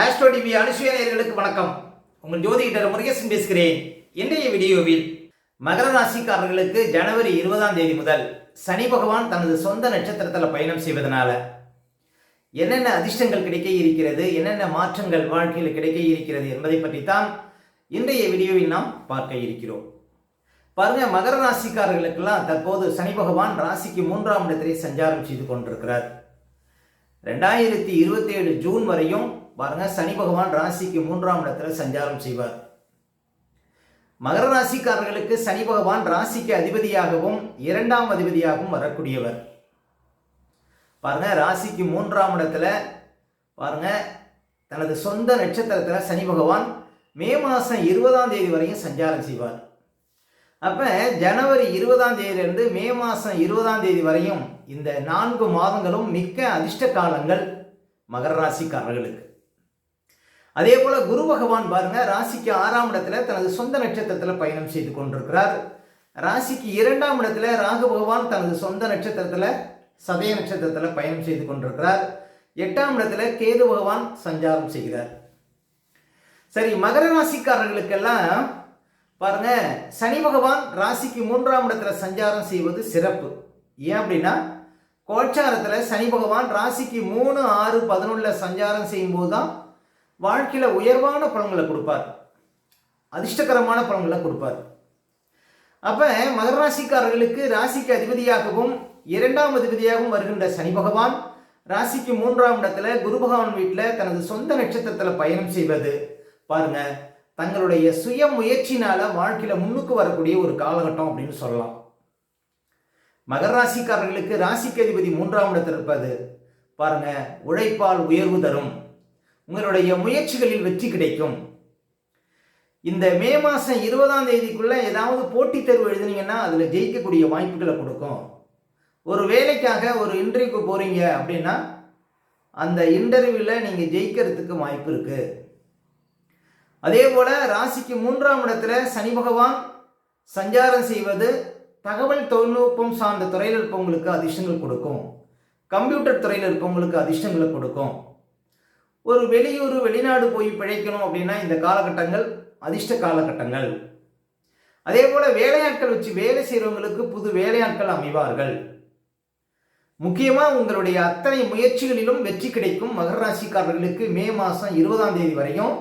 Astro TV அனுசுய நேயர்களுக்கு வணக்கம். உங்கள் ஜோதிடர் முருகேசன் பேசுகிறேன். இன்றைய வீடியோவில் மகர ராசிக்காரர்களுக்கு ஜனவரி 20ஆம் தேதி முதல் சனி பகவான் தனது சொந்த நட்சத்திரத்தில் பயணம் செய்வதனால என்னென்ன அதிர்ஷ்டங்கள் கிடைக்க இருக்கிறது, என்னென்ன மாற்றங்கள் வாழ்க்கையில் கிடைக்க இருக்கிறது என்பதை பற்றித்தான் இன்றைய வீடியோவில் நாம் பார்க்க இருக்கிறோம். பாருங்க, மகர ராசிக்காரர்களுக்கெல்லாம் தற்போது சனி பகவான் ராசிக்கு 3ஆம் இடத்திலே சஞ்சாரம் செய்து கொண்டிருக்கிறார். 2027 ஜூன் வரையும் பாருங்க, சனி பகவான் ராசிக்கு 3ஆம் இடத்துல சஞ்சாரம் செய்வார். மகர ராசிக்காரர்களுக்கு சனி பகவான் ராசிக்கு அதிபதியாகவும் 2ஆம் அதிபதியாகவும் வரக்கூடியவர். பாருங்க, ராசிக்கு 3ஆம் இடத்துல பாருங்க தனது சொந்த நட்சத்திரத்துல சனி பகவான் மே மாதம் 20ஆம் தேதி வரையும் சஞ்சாரம் செய்வார். அப்ப ஜனவரி 20ஆம் தேதியிலிருந்து மே மாதம் 20ஆம் தேதி வரையும் இந்த 4 மாதங்களும் மிக்க அதிர்ஷ்ட காலங்கள் மகர ராசிக்காரர்களுக்கு. அதே போல குரு பகவான் பாருங்க, ராசிக்கு 6ஆம் இடத்துல தனது சொந்த நட்சத்திரத்தில் பயணம் செய்து கொண்டிருக்கிறார். ராசிக்கு 2ஆம் இடத்துல ராகு பகவான் தனது சொந்த நட்சத்திரத்தில் சதய நட்சத்திரத்தில் பயணம் செய்து கொண்டிருக்கிறார். 8ஆம் இடத்துல கேது பகவான் சஞ்சாரம் செய்கிறார். சரி, மகர ராசிக்காரர்களுக்கெல்லாம் பாருங்க, சனி பகவான் ராசிக்கு 3ஆம் இடத்துல சஞ்சாரம் செய்வது சிறப்பு. ஏன் அப்படின்னா, கோச்சாரத்தில் சனி பகவான் ராசிக்கு 3, 6, 11 சஞ்சாரம் செய்யும் போது தான் வாழ்க்கையில் உயர்வான பலன்களை கொடுப்பார், அதிர்ஷ்டகரமான பலன்களை கொடுப்பார். அப்போ மகர ராசிக்காரர்களுக்கு ராசிக்கு அதிபதியாகவும் 2ஆம் அதிபதியாகவும் வருகின்ற சனி பகவான் ராசிக்கு 3ஆம் இடத்துல குரு பகவான் வீட்டில் தனது சொந்த நட்சத்திரத்தில் பயணம் செய்வது பாருங்க, தங்களுடைய சுய முயற்சினால வாழ்க்கையில் முன்னுக்கு வரக்கூடிய ஒரு காலகட்டம் அப்படின்னு சொல்லலாம். மகர ராசிக்காரர்களுக்கு ராசிக்கு அதிபதி 3ஆம் இடத்தில் இருப்பது பாருங்க, உழைப்பால் உயர்வு தரும், உங்களுடைய முயற்சிகளில் வெற்றி கிடைக்கும். இந்த மே மாதம் 20ஆம் தேதிக்குள்ள ஏதாவது போட்டித் தேர்வு எழுதுனீங்கன்னா அதில் ஜெயிக்கக்கூடிய வாய்ப்புகளை கொடுக்கும். ஒரு வேலைக்காக ஒரு இன்டர்வியூக்கு போறீங்க அப்படின்னா அந்த இன்டர்வியூவில் நீங்கள் ஜெயிக்கிறதுக்கு வாய்ப்பு இருக்கு. அதே போல ராசிக்கு 3ஆம் இடத்துல சனி பகவான் சஞ்சாரம் செய்வது தகவல் தொழில்நுட்பம் சார்ந்த துறையில் இருப்பவங்களுக்கு அதிர்ஷ்டங்கள் கொடுக்கும். கம்ப்யூட்டர் துறையில் இருப்பவங்களுக்கு அதிர்ஷ்டங்களை கொடுக்கும். ஒரு வெளியூர் வெளிநாடு போய் பிழைக்கணும் அப்படின்னா இந்த காலகட்டங்கள் அதிர்ஷ்ட காலகட்டங்கள். அதே போல வேலையாட்கள் வச்சு வேலை செய்கிறவங்களுக்கு புது வேலையாட்கள் அமைவார்கள். முக்கியமாக உங்களுடைய அத்தனை முயற்சிகளிலும் வெற்றி கிடைக்கும். மகர ராசிக்காரர்களுக்கு மே மாதம் 20ஆம் தேதி வரையும்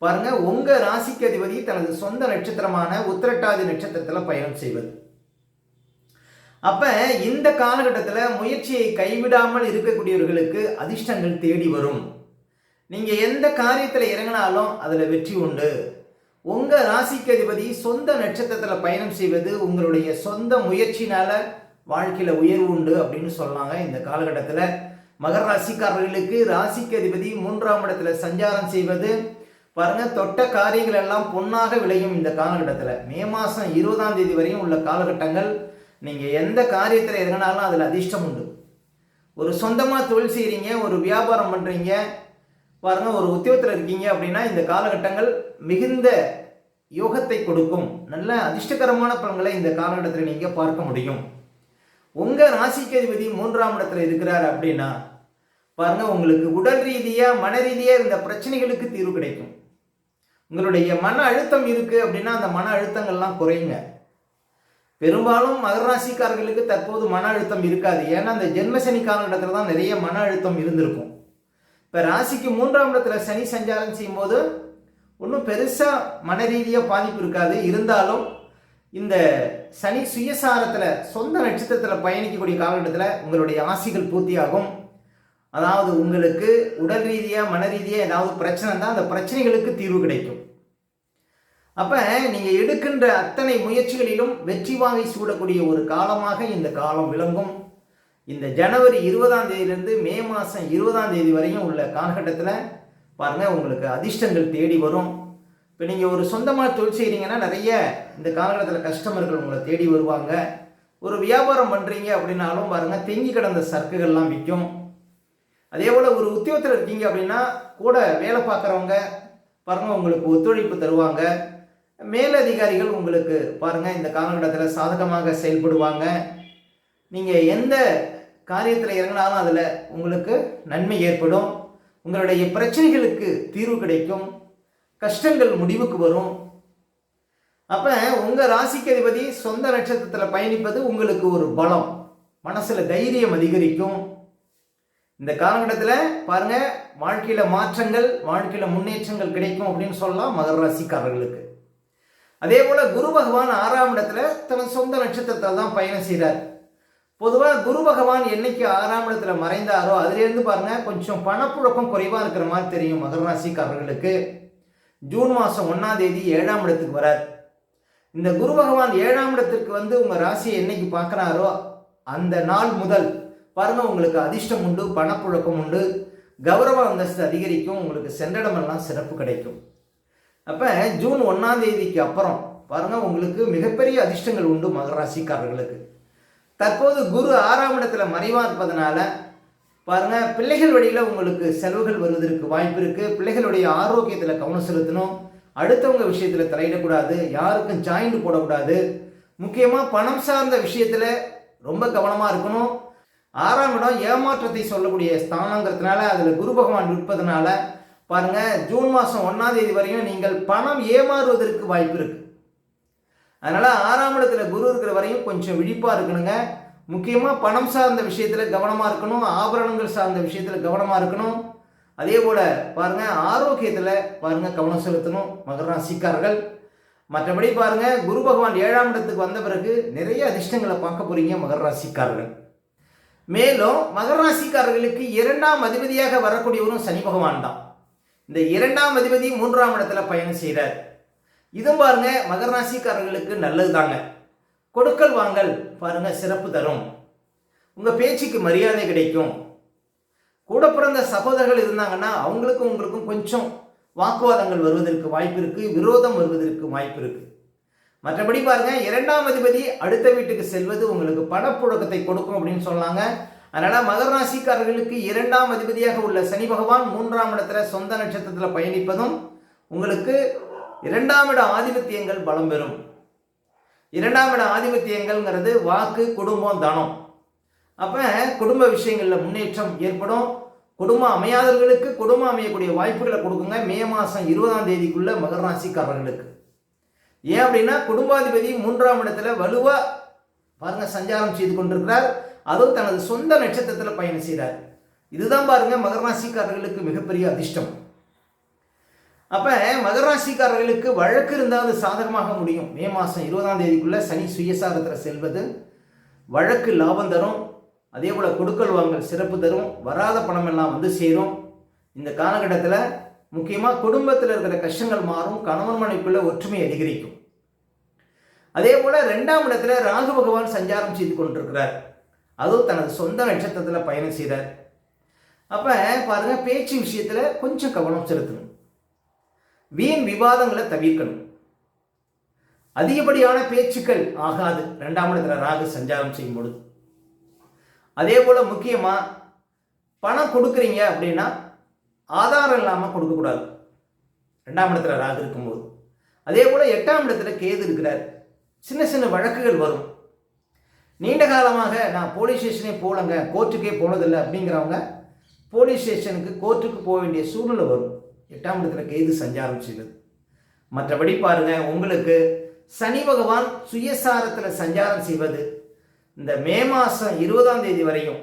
பாருங்க, உங்க ராசிக்கு அதிபதி தனது சொந்த நட்சத்திரமான உத்திரட்டாதி நட்சத்திரத்தில் பயணம் செய்வது. அப்ப இந்த காலகட்டத்தில் முயற்சியை கைவிடாமல் இருக்கக்கூடியவர்களுக்கு அதிர்ஷ்டங்கள் தேடி வரும். நீங்க எந்த காரியத்தில் இறங்கினாலும் அதுல வெற்றி உண்டு. உங்க ராசிக்கு அதிபதி சொந்த நட்சத்திரத்தில் பயணம் செய்வது உங்களுடைய சொந்த முயற்சினால வாழ்க்கையில உயர்வு உண்டு அப்படின்னு சொன்னாங்க. இந்த காலகட்டத்தில் மகர ராசிக்காரர்களுக்கு ராசிக்கு அதிபதி 3ஆம் இடத்துல சஞ்சாரம் செய்வது பாருங்க, தொட்ட காரியங்கள் எல்லாம் பொன்னாக விளையும். இந்த காலகட்டத்தில் மே மாதம் 20ஆம் தேதி வரையும் உள்ள காலகட்டங்கள் நீங்க எந்த காரியத்தில் இறங்கினாலும் அதுல அதிர்ஷ்டம் உண்டு. ஒரு சொந்தமா தொழில் செய்றீங்க, ஒரு வியாபாரம் பண்றீங்க பாருங்க, ஒரு உத்தியோகத்தில் இருக்கீங்க அப்படின்னா இந்த காலகட்டங்கள் மிகுந்த யோகத்தை கொடுக்கும். நல்ல அதிர்ஷ்டகரமான பலன்களை இந்த காலகட்டத்தில் நீங்க பார்க்க முடியும். உங்க ராசிக்கு அதிபதி 3ஆம் இடத்துல இருக்கிறார் அப்படின்னா பாருங்க, உங்களுக்கு உடல் ரீதியா மன ரீதியா இருந்த பிரச்சனைகளுக்கு தீர்வு கிடைக்கும். உங்களுடைய மன அழுத்தம் இருக்கு அப்படின்னா அந்த மன அழுத்தங்கள்லாம் குறையுங்க. பெரும்பாலும் மகர ராசிக்காரர்களுக்கு தற்போது மன அழுத்தம் இருக்காது. ஏன்னா அந்த ஜென்மசனி காலகட்டத்தில் தான் நிறைய மன அழுத்தம் இருந்திருக்கும். இப்போ ராசிக்கு 3ஆம் இடத்துல சனி சஞ்சாரம் செய்யும் போது ஒன்றும் பெருசாக மன ரீதியாக பாதிப்பு இருக்காது. இருந்தாலும் இந்த சனி சுயசாரத்தில் சொந்த நட்சத்திரத்தில் பயணிக்கக்கூடிய காலகட்டத்தில் உங்களுடைய ஆசைகள் பூர்த்தியாகும். அதாவது உங்களுக்கு உடல் ரீதியாக மன ரீதியாக ஏதாவது பிரச்சனை தான் அந்த பிரச்சனைகளுக்கு தீர்வு கிடைக்கும். அப்போ நீங்கள் எடுக்கின்ற அத்தனை முயற்சிகளிலும் வெற்றி வாங்கி சூடக்கூடிய ஒரு காலமாக இந்த காலம் விளங்கும். இந்த ஜனவரி 20ஆம் தேதியிலிருந்து மே மாதம் 20ஆம் தேதி வரையும் உள்ள காலகட்டத்தில் பாருங்க, உங்களுக்கு அதிர்ஷ்டங்கள் தேடி வரும். இப்போ நீங்கள் ஒரு சொந்தமாக தொழில் செய்கிறீங்கன்னா நிறைய இந்த காலகட்டத்தில் கஸ்டமர்கள் உங்களை தேடி வருவாங்க. ஒரு வியாபாரம் பண்ணுறீங்க அப்படின்னாலும் பாருங்க, தேங்கி கிடந்த சரக்குகள்லாம் விற்கும். அதே போல் ஒரு உத்தியோகத்தில் இருக்கீங்க அப்படின்னா கூட வேலை பார்க்குறவங்க பாருங்க உங்களுக்கு ஒத்துழைப்பு தருவாங்க. மேலதிகாரிகள் உங்களுக்கு பாருங்க இந்த காலகட்டத்தில் சாதகமாக செயல்படுவாங்க. நீங்கள் எந்த காரியத்தில் இறங்கினாலும் அதில் உங்களுக்கு நன்மை ஏற்படும். உங்களுடைய பிரச்சனைகளுக்கு தீர்வு கிடைக்கும், கஷ்டங்கள் முடிவுக்கு வரும். அப்போ உங்கள் ராசிக்கு அதிபதி சொந்த நட்சத்திரத்தில் பயணிப்பது உங்களுக்கு ஒரு பலம், மனசில் தைரியம் அதிகரிக்கும். இந்த காலகட்டத்தில் பாருங்கள், வாழ்க்கையில் மாற்றங்கள், வாழ்க்கையில் முன்னேற்றங்கள் கிடைக்கும் அப்படின்னு சொல்லலாம் மகர ராசிக்காரர்களுக்கு. அதே போல் குரு பகவான் 6ஆம் இடத்துல தனது சொந்த நட்சத்திரத்தில் தான் பயணம் செய்கிறார். பொதுவாக குரு பகவான் என்னைக்கு 6ஆம் இடத்துல மறைந்தாரோ அதுலேருந்து பாருங்கள் கொஞ்சம் பணப்புழக்கம் குறைவாக இருக்கிற மாதிரி தெரியும் மகர ராசிக்காரர்களுக்கு. ஜூன் மாதம் 1ஆம் தேதி 7ஆம் இடத்துக்கு வரார். இந்த குரு பகவான் 7ஆம் இடத்திற்கு வந்து உங்கள் ராசியை என்னைக்கு பார்க்குறாரோ அந்த நாள் முதல் பாருங்கள் உங்களுக்கு அதிர்ஷ்டம் உண்டு, பணப்புழக்கம் உண்டு, கௌரவ அந்தஸ்து அதிகரிக்கும், உங்களுக்கு சென்றடமெல்லாம் சிறப்பு கிடைக்கும். அப்போ ஜூன் 1ஆம் தேதிக்கு அப்புறம் பாருங்கள் உங்களுக்கு மிகப்பெரிய அதிர்ஷ்டங்கள் உண்டு மகர ராசிக்காரர்களுக்கு. தற்போது குரு 6ஆம் இடத்துல மறைவாக இருப்பதனால பாருங்கள் பிள்ளைகள் வழியில் உங்களுக்கு செலவுகள் வருவதற்கு வாய்ப்பு இருக்குது. பிள்ளைகளுடைய ஆரோக்கியத்தில் கவனம் செலுத்தணும், அடுத்தவங்க விஷயத்தில் தலையிடக்கூடாது, யாருக்கும் ஜாயிண்ட் போடக்கூடாது. முக்கியமாக பணம் சார்ந்த விஷயத்தில் ரொம்ப கவனமாக இருக்கணும். 6ஆம் இடம் ஏமாற்றத்தை சொல்லக்கூடிய ஸ்தானங்கிறதுனால அதில் குரு பகவான் இருப்பதனால பாருங்கள் ஜூன் மாதம் 1ஆம் தேதி வரையும் நீங்கள் பணம் ஏமாறுவதற்கு வாய்ப்பு இருக்குது. அதனால் 6ஆம் இடத்துல குரு இருக்கிற வரையும் கொஞ்சம் விழிப்பாக இருக்கணுங்க. முக்கியமாக பணம் சார்ந்த விஷயத்தில் கவனமாக இருக்கணும், ஆபரணங்கள் சார்ந்த விஷயத்தில் கவனமாக இருக்கணும். அதே போல் பாருங்கள் ஆரோக்கியத்தில் பாருங்கள் கவனம் செலுத்தணும் மகர ராசிக்காரர்கள். மற்றபடி பாருங்கள் குரு பகவான் 7ஆம் இடத்துக்கு வந்த பிறகு நிறைய அதிர்ஷ்டங்களை பார்க்க போகிறீங்க மகர ராசிக்காரர்கள். மேலும் மகர ராசிக்காரர்களுக்கு 2ஆம் அதிபதியாக வரக்கூடியவரும் சனி பகவான் தான். இந்த 2ஆம் அதிபதி 3ஆம் இடத்துல பயணம் செய்கிறார். இதுவும் பாருங்க மகர ராசிக்காரர்களுக்கு நல்லது தாங்க. கொடுக்கல் வாங்கல் பாருங்க சிறப்பு தரும், உங்கள் பேச்சுக்கு மரியாதை கிடைக்கும். கூட பிறந்த சகோதரர்கள் இருந்தாங்கன்னா அவங்களுக்கும் உங்களுக்கும் கொஞ்சம் வாக்குவாதங்கள் வருவதற்கு வாய்ப்பு இருக்குது, விரோதம் வருவதற்கு வாய்ப்பு இருக்குது. மற்றபடி பாருங்க 2ஆம் அதிபதி அடுத்த வீட்டுக்கு செல்வது உங்களுக்கு பணப்புழக்கத்தை கொடுக்கும் அப்படின்னு சொன்னாங்க. அதனால் மகர ராசிக்காரர்களுக்கு 2ஆம் அதிபதியாக உள்ள சனி பகவான் 3ஆம் இடத்துல சொந்த நட்சத்திரத்தில் பயணிப்பதும் உங்களுக்கு 2ஆம் இட ஆதிபத்தியங்கள் பலம் பெறும். 2ஆம் இட ஆதிபத்தியங்கள்ங்கிறது வாக்கு, குடும்பம், தனம். அப்போ குடும்ப விஷயங்களில் முன்னேற்றம் ஏற்படும். குடும்பம் அமையாதவர்களுக்கு குடும்பம் அமையக்கூடிய வாய்ப்புகளை கொடுக்குங்க மே மாதம் 20ஆம் தேதிக்குள்ள மகர ராசிக்காரர்களுக்கு. ஏன் அப்படின்னா குடும்பாதிபதி 3ஆம் இடத்துல வலுவாக பாருங்க சஞ்சாரம் செய்து கொண்டிருக்கிறார். அதுவும் தனது சொந்த நட்சத்திரத்தில் பயணம் செய்கிறார். இதுதான் பாருங்க மகர ராசிக்காரர்களுக்கு மிகப்பெரிய அதிர்ஷ்டம். அப்போ மகர ராசிக்காரர்களுக்கு வழக்கு இருந்தால் அது சாதகமாக முடியும். மே மாதம் 20ஆம் தேதிக்குள்ள சனி சுயசாரத்தில் செல்வது வழக்கு லாபம் தரும். அதே போல் கொடுக்கல் வாங்கல் சிறப்பு தரும், வராத பணம் எல்லாம் வந்து சேரும். இந்த காலகட்டத்தில் முக்கியமாக குடும்பத்தில் இருக்கிற கஷ்டங்கள் மாறும், கணவன் மனைவிக்குள்ள ஒற்றுமை அதிகரிக்கும். அதே போல் 2ஆம் இடத்துல ராகு பகவான் சஞ்சாரம் செய்து கொண்டிருக்கிறார். அதுவும் தனது சொந்த நட்சத்திரத்தில் பயணம் செய்கிறார். அப்போ பாருங்க பேச்சு விஷயத்தில் கொஞ்சம் கவனம் செலுத்தணும், வீண் விவாதங்களை தவிர்க்கணும். அதிகப்படியான பேச்சுக்கள் ஆகாது 2ஆம் இடத்துல ராகு சஞ்சாரம் செய்யும் பொழுது. அதே போல் முக்கியமாக பணம் கொடுக்குறீங்க அப்படின்னா ஆதாரம் இல்லாமல் கொடுக்கக்கூடாது 2ஆம் இடத்துல ராகு இருக்கும்போது. அதே போல் 8ஆம் இடத்துல கேது இருக்கிறார். சின்ன சின்ன வழக்குகள் வரும். நீண்ட காலமாக நான் போலீஸ் ஸ்டேஷனே போகலங்க, கோர்ட்டுக்கே போனதில்லை அப்படிங்கிறவங்க போலீஸ் ஸ்டேஷனுக்கு கோர்ட்டுக்கு போக வேண்டிய சூழ்நிலை வரும் 8ஆம் இடத்துல கேது சஞ்சாரம் செய்வது. மற்றபடி பாருங்க உங்களுக்கு சனி பகவான் சுயசாரத்தில் சஞ்சாரம் செய்வது இந்த மே மாதம் 20ஆம் தேதி வரையும்,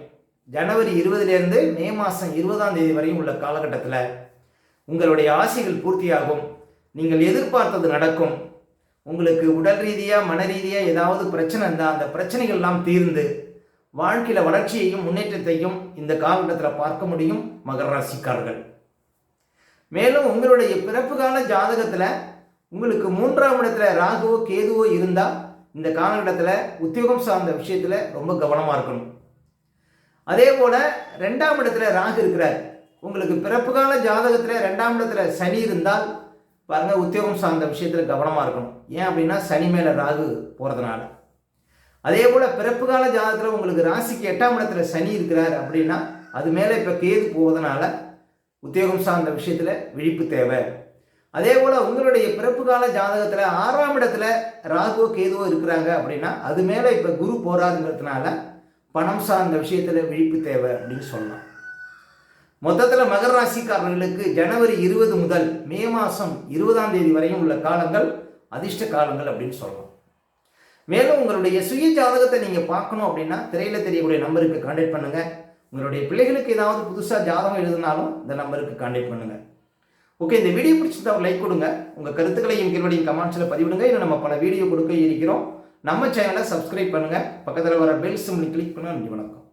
ஜனவரி 20லேருந்து மே மாதம் 20ஆம் தேதி வரையும் உள்ள காலகட்டத்தில் உங்களுடைய ஆசைகள் பூர்த்தியாகும், நீங்கள் எதிர்பார்த்தது நடக்கும். உங்களுக்கு உடல் ரீதியாக மன ரீதியாக ஏதாவது பிரச்சனை இருந்தால் அந்த பிரச்சனைகள்லாம் தீர்ந்து வாழ்க்கையில் வளர்ச்சியையும் முன்னேற்றத்தையும் இந்த காலகட்டத்தில் பார்க்க முடியும் மகர ராசிக்காரர்கள். மேலும் உங்களுடைய பிறப்பு கால ஜாதகத்தில் உங்களுக்கு 3ஆம் இடத்துல ராகுவோ கேதுவோ இருந்தால் இந்த காலகட்டத்தில் உத்தியோகம் சார்ந்த விஷயத்தில் ரொம்ப கவனமாக இருக்கணும். அதே போல் 2ஆம் இடத்துல ராகு இருக்கிறார். உங்களுக்கு பிறப்பு கால ஜாதகத்தில் 2ஆம் இடத்துல சனி இருந்தால் பாருங்கள் உத்தியோகம் சார்ந்த விஷயத்தில் கவனமாக இருக்கணும். ஏன் அப்படின்னா சனி மேலே ராகு போகிறதுனால. அதே போல் பிறப்பு கால ஜாதகத்தில் உங்களுக்கு ராசிக்கு 8ஆம் இடத்துல சனி இருக்கிறார் அப்படின்னா அது மேலே இப்போ கேது போவதனால உத்தியோகம் சார்ந்த விஷயத்தில் விழிப்பு தேவை. அதே போல் உங்களுடைய பிறப்பு கால ஜாதகத்தில் 6ஆம் இடத்துல ராகுவோ கேதுவோ இருக்கிறாங்க அப்படின்னா அது மேலே இப்போ குரு போராதுங்கிறதுனால பணம் சார்ந்த விஷயத்தில் விழிப்பு தேவை அப்படின்னு சொல்லலாம். மொத்தத்தில் மகர ராசிக்காரர்களுக்கு ஜனவரி 20 முதல் மே மாதம் 20ஆம் தேதி வரையும் உள்ள காலங்கள் அதிர்ஷ்ட காலங்கள் அப்படின்னு சொல்லலாம். மேலும் உங்களுடைய சுய ஜாதகத்தை நீங்கள் பார்க்கணும் அப்படின்னா திரையில் தெரியக்கூடிய நம்பருக்கு கான்டாக்ட் பண்ணுங்கள். உங்களுடைய பிள்ளைகளுக்கு ஏதாவது புதுசாக ஜாதகம் எழுதினாலும் இந்த நம்பருக்கு கான்டாக்ட் பண்ணுங்கள். ஓகே, இந்த வீடியோ பிடிச்சிருந்தா ஒரு லைக் கொடுங்க. உங்கள் கருத்துக்களையும் கீழ்வடியும் கமெண்ட்ஸில் பதிவிடுங்க. இன்னும் நம்ம பல வீடியோ கொடுக்க இருக்கிறோம். நம்ம சேனலை சப்ஸ்கிரைப் பண்ணுங்கள். பக்கத்தில் வர பெல் சிம்பிளை கிளிக் பண்ணுங்கள். நன்றி, வணக்கம்.